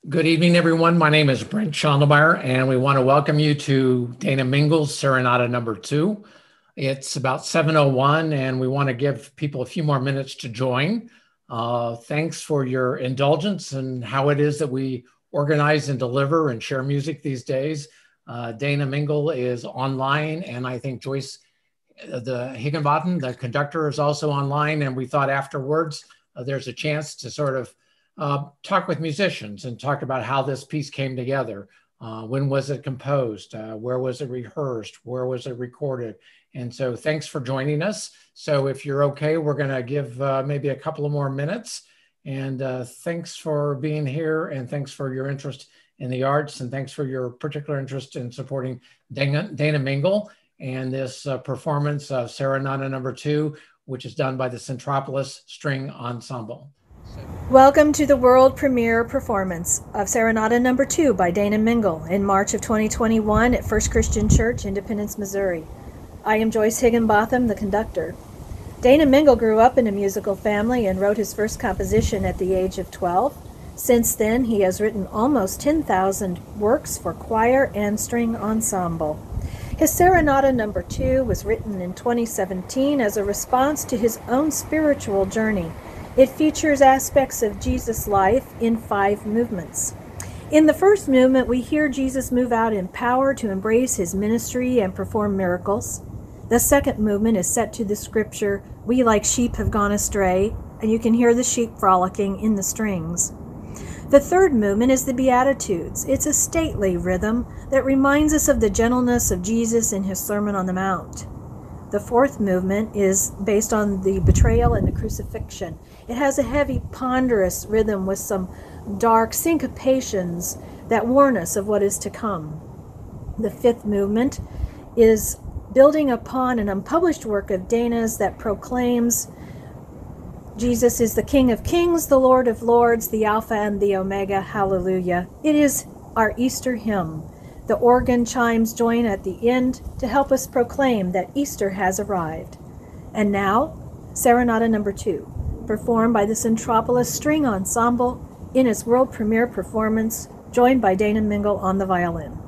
Good evening, everyone. My name is Brent Schondelmeyer, and we want to welcome you to Dana Mengel's Serenata number 2. It's about 7:01, and we want to give people a few more minutes to join. Thanks for your indulgence and how it is that we organize and deliver and share music these days. Dana Mengel is online, and I think Joyce, the Higginbottom, the conductor, is also online, and we thought afterwards there's a chance to sort of talk with musicians and talk about how this piece came together. When was it composed? Where was it rehearsed? Where was it recorded? And so thanks for joining us. So if you're okay, we're going to give maybe a couple of more minutes. And thanks for being here, and thanks for your interest in the arts, and thanks for your particular interest in supporting Dana Mengel and this performance of Serenata number 2, which is done by the Centropolis String Ensemble. Welcome to the world premiere performance of Serenata number 2 by Dana Mengel in March of 2021 at First Christian Church, Independence, Missouri. I am Joyce Higginbotham, the conductor. Dana Mengel grew up in a musical family and wrote his first composition at the age of 12. Since then, he has written almost 10,000 works for choir and string ensemble. His Serenata number 2 was written in 2017 as a response to his own spiritual journey. It features aspects of Jesus' life in 5 movements. In the first movement, we hear Jesus move out in power to embrace his ministry and perform miracles. The second movement is set to the scripture, "We like sheep have gone astray," and you can hear the sheep frolicking in the strings. The third movement is the Beatitudes. It's a stately rhythm that reminds us of the gentleness of Jesus in his Sermon on the Mount. The fourth movement is based on the betrayal and the crucifixion. It has a heavy, ponderous rhythm with some dark syncopations that warn us of what is to come. The fifth movement is building upon an unpublished work of Dana's that proclaims Jesus is the King of Kings, the Lord of Lords, the Alpha and the Omega, hallelujah. It is our Easter hymn. The organ chimes join at the end to help us proclaim that Easter has arrived. And now, Serenata number 2, performed by the Centropolis String Ensemble in its world premiere performance, joined by Dana Mengel on the violin.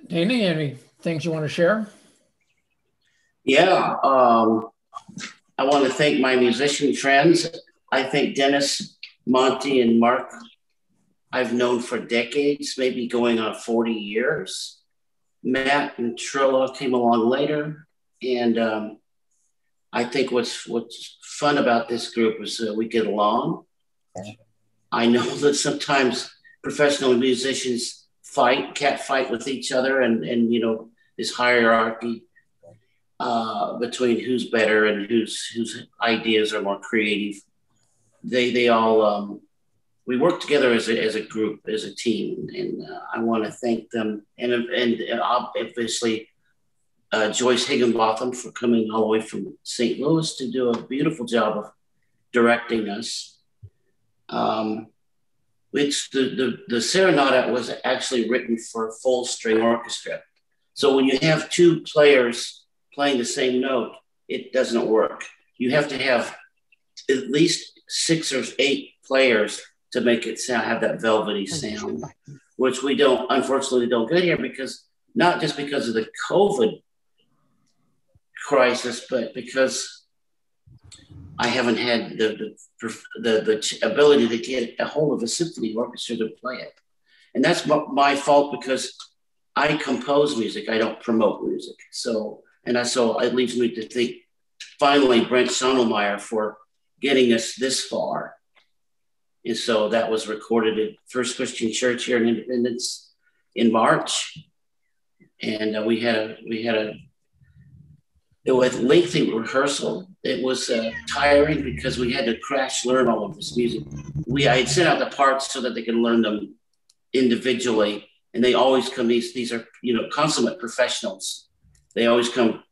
Dana, any things you want to share? Yeah, I want to thank my musician friends. I think Dennis, Monty, and Mark I've known for decades, maybe going on 40 years. Matt and Trilla came along later, and I think what's fun about this group is that we get along. I know that sometimes professional musicians can't fight with each other, and this hierarchy between who's better and whose ideas are more creative. They all we work together as a group, as a team, and I want to thank them and obviously Joyce Higginbotham for coming all the way from St. Louis to do a beautiful job of directing us. It's the Serenata was actually written for a full string orchestra. So when you have two players playing the same note, it doesn't work. You have to have at least 6 or 8 players to make it have that velvety sound, which we unfortunately don't get here not just because of the COVID crisis, but because I haven't had the ability to get a hold of a symphony orchestra to play it. And that's my fault because I compose music, I don't promote music. So it leaves me to thank finally Brent Schonelmeyer for getting us this far. And so that was recorded at First Christian Church here in Independence in March. And we had a lengthy rehearsal. It was tiring because we had to crash learn all of this music. I had sent out the parts so that they could learn them individually. And they always come, these are, consummate professionals. They always come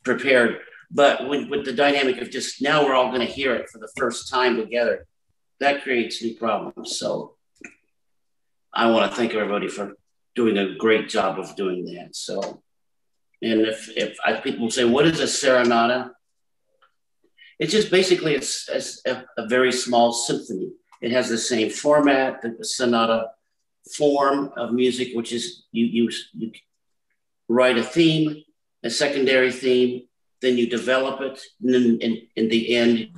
prepared. But with the dynamic of just now we're all going to hear it for the first time together, that creates new problems. So I want to thank everybody for doing a great job of doing that. So, and if people say, what is a serenata? It's just basically a very small symphony. It has the same format, the sonata form of music, which is you write a theme, a secondary theme, then you develop it, and then in the end,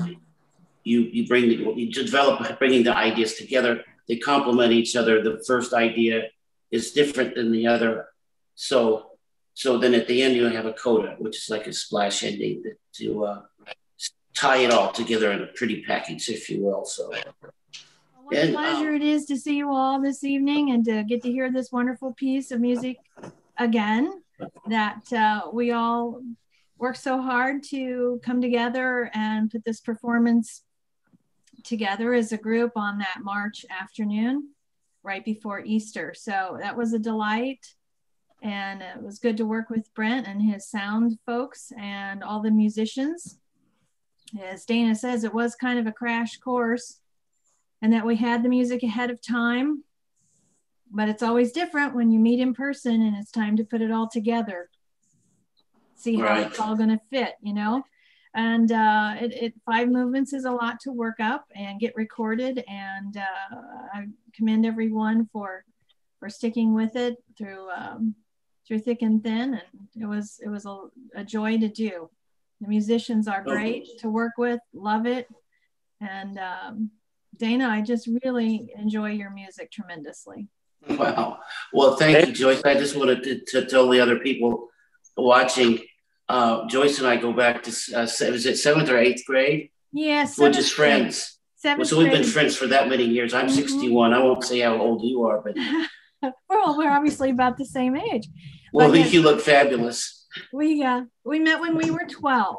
you develop bringing the ideas together. They complement each other. The first idea is different than the other. So then at the end, you have a coda, which is like a splash ending to tie it all together in a pretty package, if you will. So what a pleasure it is to see you all this evening and to get to hear this wonderful piece of music again that we all worked so hard to come together and put this performance together as a group on that March afternoon right before Easter. So that was a delight, and it was good to work with Brent and his sound folks and all the musicians. As Dana says, it was kind of a crash course, and that we had the music ahead of time, but it's always different when you meet in person and it's time to put it all together, see how it's all going to fit, and 5 movements is a lot to work up and get recorded, and I commend everyone for sticking with it through thick and thin, and it was a joy to do. The musicians are great to work with, love it, and Dana, I just really enjoy your music tremendously. Wow. Well, thank you, Joyce. I just wanted to tell the other people watching, Joyce and I go back to, is it 7th or 8th grade? Yes. We're just friends. So we've been friends for that many years. I'm 61. I won't say how old you are, but. Well, we're obviously about the same age. Well, you look fabulous. We met when we were 12.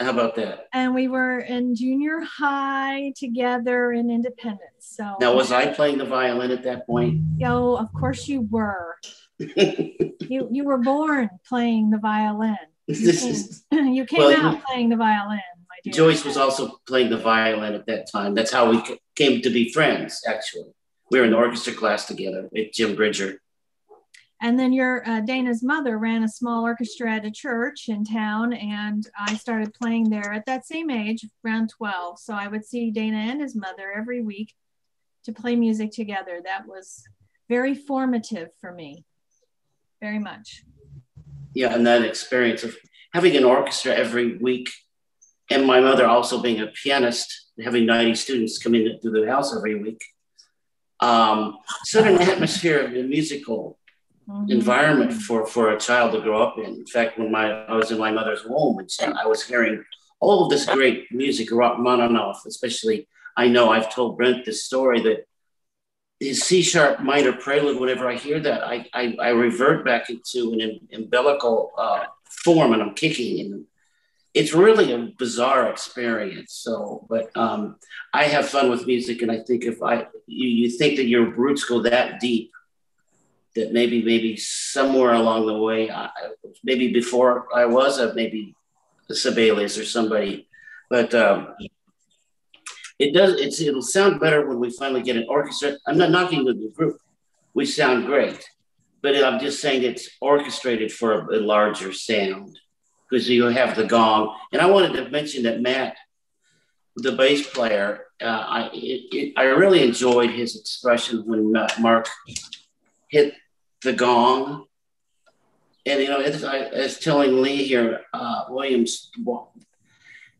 How about that? And we were in junior high together in Independence. So now, was I playing the violin at that point? Oh, of course you were. you were born playing the violin. You came out playing the violin, my dear. Joyce was also playing the violin at that time. That's how we came to be friends, actually. We were in the orchestra class together with Jim Bridger. And then your Dana's mother ran a small orchestra at a church in town, and I started playing there at that same age, around 12. So I would see Dana and his mother every week to play music together. That was very formative for me. very much. Yeah, and that experience of having an orchestra every week, and my mother also being a pianist, having 90 students come in to the house every week, set an atmosphere of a musical environment for a child to grow up in. In fact, when I was in my mother's womb, and I was hearing all of this great music, Rachmaninoff, especially. I know I've told Brent this story that his C-sharp minor prelude, whenever I hear that, I revert back into an umbilical form, and I'm kicking. And it's really a bizarre experience. So, but I have fun with music, and I think if you think that your roots go that deep, that maybe somewhere along the way, maybe before I was, maybe Sibelius or somebody, but it'll sound better when we finally get an orchestra. I'm not knocking the group. We sound great, but I'm just saying it's orchestrated for a larger sound, because you have the gong. And I wanted to mention that Matt, the bass player, I really enjoyed his expression when Mark hit the gong. And, you know, as telling Lee here, Williams,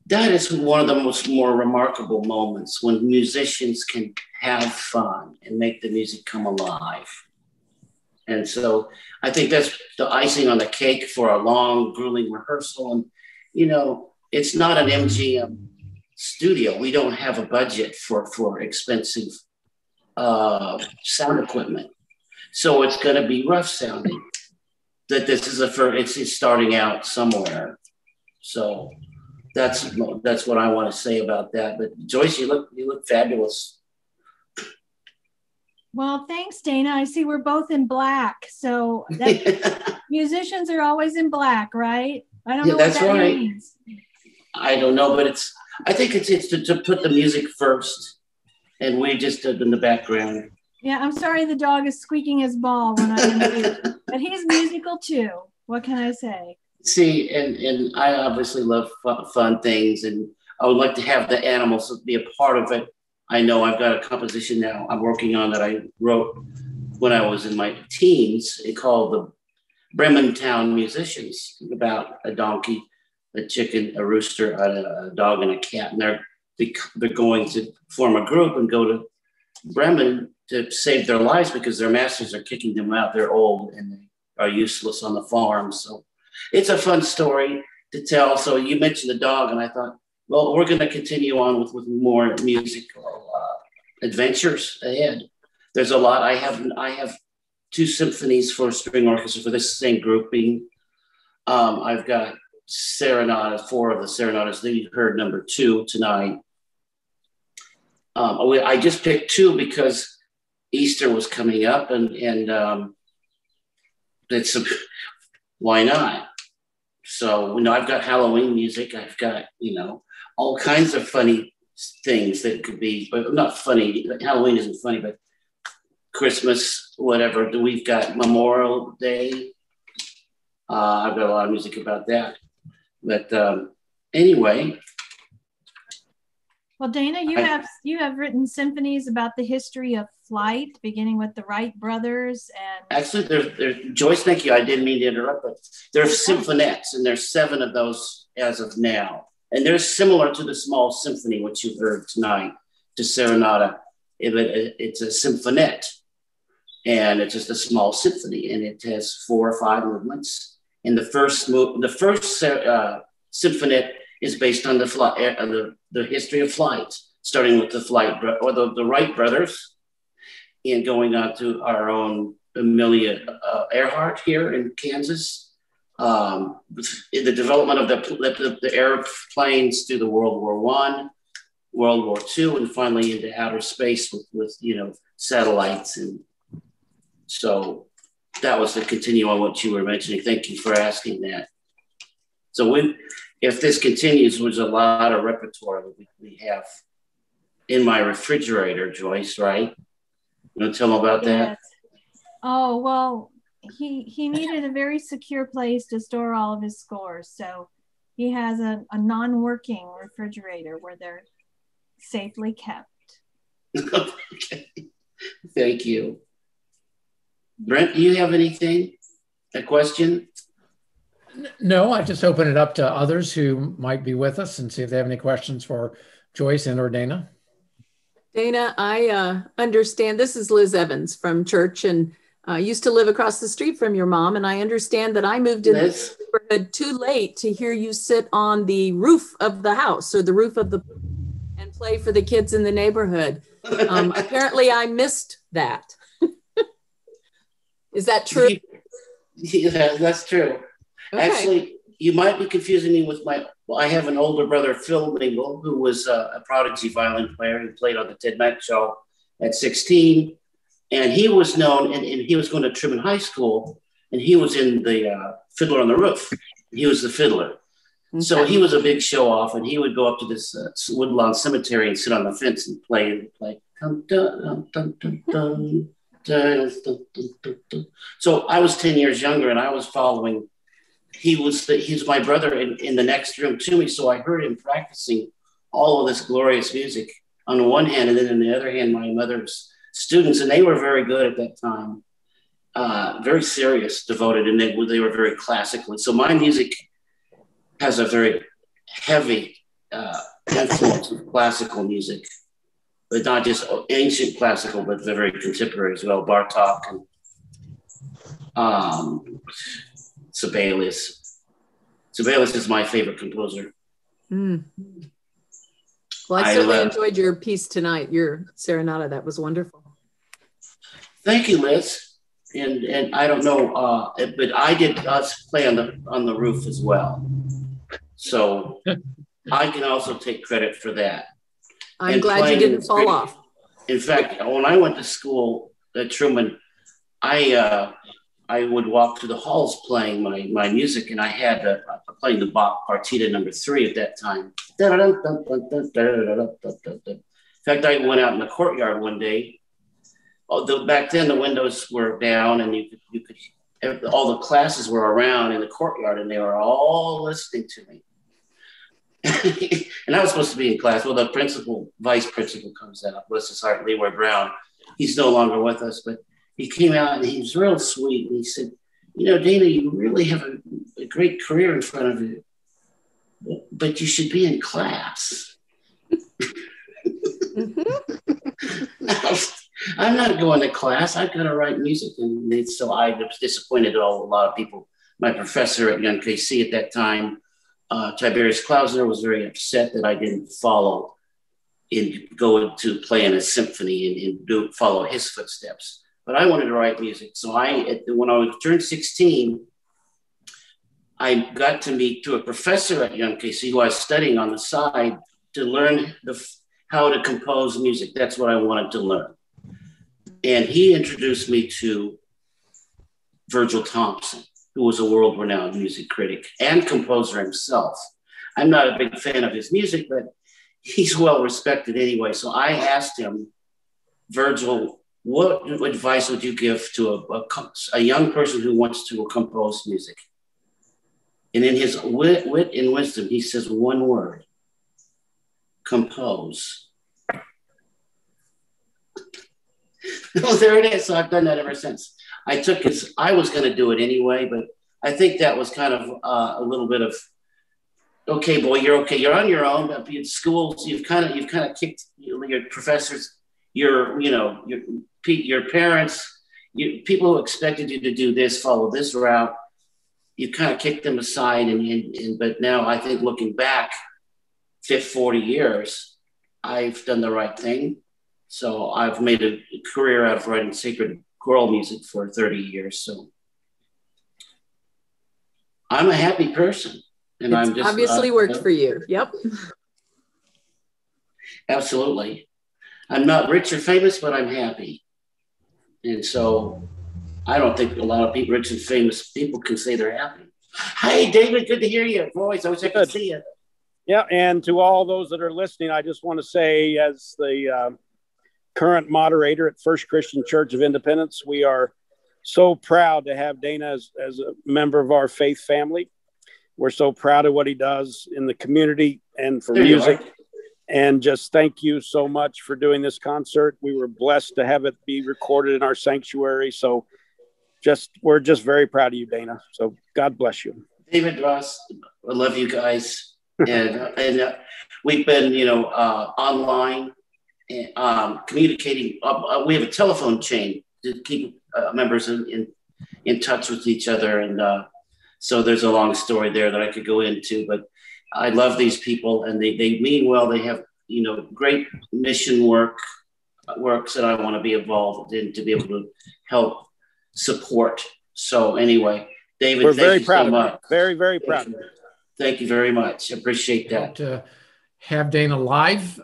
that is one of the more remarkable moments when musicians can have fun and make the music come alive. And so I think that's the icing on the cake for a long, grueling rehearsal. And, you know, it's not an MGM studio. We don't have a budget for expensive sound equipment. So it's going to be rough sounding. That this is it's starting out somewhere. So that's what I want to say about that. But Joyce, you look fabulous. Well, thanks, Dana. I see we're both in black. So musicians are always in black, right? I don't know what that means. I don't know, but I think it's to put the music first, and we just did in the background. Yeah, I'm sorry the dog is squeaking his ball when I'm in mute, but he's musical too. What can I say? See, and I obviously love fun things, and I would like to have the animals be a part of it. I know I've got a composition now I'm working on that I wrote when I was in my teens. It's called the Bremen Town Musicians, about a donkey, a chicken, a rooster, a dog, and a cat. And they're going to form a group and go to Bremen to save their lives because their masters are kicking them out. They're old and they are useless on the farm. So it's a fun story to tell. So you mentioned the dog, and I thought, well, we're going to continue on with more musical adventures ahead. There's a lot. I have 2 symphonies for string orchestra for this same grouping. I've got Serenata, 4 of the Serenatas that you heard, number 2 tonight. I just picked 2 because Easter was coming up, and it's why not? So, I've got Halloween music. I've got, all kinds of funny things that could be, but not funny. Halloween isn't funny, but Christmas, whatever. We've got Memorial Day. I've got a lot of music about that. But anyway. Well, Dana, you have written symphonies about the history of flight, beginning with the Wright brothers. And actually, there's Joyce. Thank you. I didn't mean to interrupt, but there's symphonettes, and there's 7 of those as of now, and they're similar to the small symphony which you heard tonight, to Serenata. It's a symphonette, and it's just a small symphony, and it has 4 or 5 movements. And the first symphonette is based on the history of flight, starting with the Wright brothers, and going on to our own Amelia Earhart here in Kansas. In the development of the airplanes through the World War I, World War II, and finally into outer space with satellites. And so that was to continue on what you were mentioning. Thank you for asking that. So if this continues, there's a lot of repertoire that we have in my refrigerator, Joyce, right? You want to tell them about that? Oh, well, he needed a very secure place to store all of his scores. So he has a non-working refrigerator where they're safely kept. Okay. Thank you. Brent, do you have anything? a question? No, I just open it up to others who might be with us and see if they have any questions for Joyce and or Dana. Dana, I understand, this is Liz Evans from church, and used to live across the street from your mom, and I understand that I moved in the neighborhood too late to hear you sit on the roof of the house or the roof of the and play for the kids in the neighborhood. Apparently I missed that. Is that true? Yeah, that's true. Okay. Actually, you might be confusing me with I have an older brother, Phil Mengel, who was a prodigy violin player. He played on the Ted Mack Show at 16. And he was known, and he was going to Truman High School, and he was in the Fiddler on the Roof. He was the fiddler. Okay. So he was a big show off, and he would go up to this Woodlawn Cemetery and sit on the fence and play. Dun, dun, dun, dun, dun, dun, dun, dun, dun. So I was 10 years younger, and I was following. He's my brother in the next room to me, so I heard him practicing all of this glorious music on the one hand, and then on the other hand, my mother's students, and they were very good at that time, very serious, devoted, and they were very classical. And so my music has a very heavy influence of classical music, but not just ancient classical, but very contemporary as well. Bartok and Sibelius. Sibelius is my favorite composer. Mm. Well, I certainly enjoyed your piece tonight, your Serenata. That was wonderful. Thank you, Liz. And I don't know, but I did play on the roof as well. So I can also take credit for that. I'm glad you didn't fall off. In fact, when I went to school at Truman, I would walk through the halls playing my music, and I had playing the Bach Partita No. 3 at that time. In fact, I went out in the courtyard one day. Back then, the windows were down, and you could all the classes were around in the courtyard, and they were all listening to me. And I was supposed to be in class. Well, the vice principal comes out, bless his heart, Leroy Brown. He's no longer with us, but he came out and he was real sweet. And he said, Dana, you really have a great career in front of you, but you should be in class. I'm not going to class. I've got to write music. And so I was disappointed at a lot of people. My professor at Young KC at that time, Tiberius Klausner, was very upset that I didn't follow and go to play in a symphony and follow his footsteps. But I wanted to write music. So when I turned 16, I got to meet to a professor at Young KC who I was studying on the side to learn how to compose music. That's what I wanted to learn. And he introduced me to Virgil Thompson, who was a world-renowned music critic and composer himself. I'm not a big fan of his music, but he's well-respected anyway. So I asked him, Virgil, what advice would you give to a young person who wants to compose music? And in his wit and wisdom, he says one word: compose. Well, there it is. So I've done that ever since. I was going to do it anyway, but I think that was kind of a little bit of, okay, boy, you're okay. You're on your own. In schools, you've kind of kicked your professors, your parents, people who expected you to do this, follow this route. You kind of kicked them aside, but now I think looking back, 40 years, I've done the right thing. So I've made a career out of writing sacred choral music for 30 years. So I'm a happy person. And it's I'm just obviously worked for you. Yep. Absolutely. I'm not rich or famous, but I'm happy. And so I don't think a lot of people, rich and famous people, can say they're happy. Hey, David, good to hear your voice. I wish I could see you. Yeah, and to all those that are listening, I just want to say, as the current moderator at First Christian Church of Independence, we are so proud to have Dana as a member of our faith family. We're so proud of what he does in the community and for music. And just thank you so much for doing this concert. We were blessed to have it be recorded in our sanctuary. So we're just very proud of you, Dana. So God bless you. David, Ross, I love you guys. And we've been, online communicating. We have a telephone chain to keep members in touch with each other. And so there's a long story there that I could go into, but I love these people, and they mean well. They have, great mission works that I want to be involved in to be able to help support. So anyway, David, we're very proud so much. Very, very proud. Thank you very much. Appreciate that. To have Dana live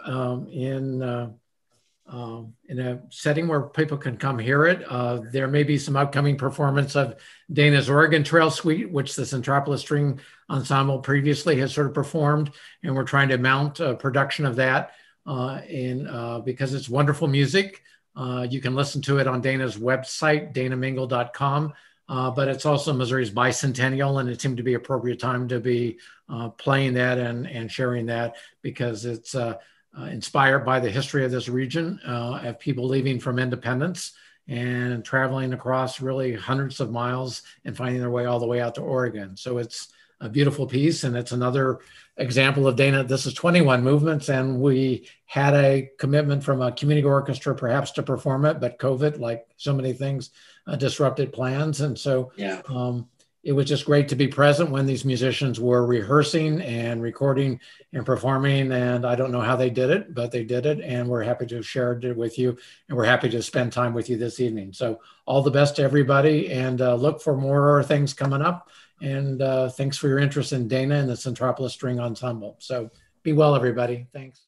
in a setting where people can come hear it. There may be some upcoming performance of Dana's Oregon Trail Suite, which the Centropolis String Ensemble previously has sort of performed, and we're trying to mount a production of that because it's wonderful music. You can listen to it on Dana's website, danamengel.com. But it's also Missouri's bicentennial, and it seemed to be appropriate time to be playing that and sharing that, because it's inspired by the history of this region, of people leaving from independence and traveling across really hundreds of miles and finding their way all the way out to Oregon. So it's a beautiful piece, and it's another example of Dana. This is 21 movements, and we had a commitment from a community orchestra perhaps to perform it, but COVID, like so many things, disrupted plans. And so it was just great to be present when these musicians were rehearsing and recording and performing. And I don't know how they did it, but they did it. And we're happy to share it with you. And we're happy to spend time with you this evening. So all the best to everybody, and look for more things coming up. And thanks for your interest in Dana and the Centropolis String Ensemble. So be well, everybody. Thanks.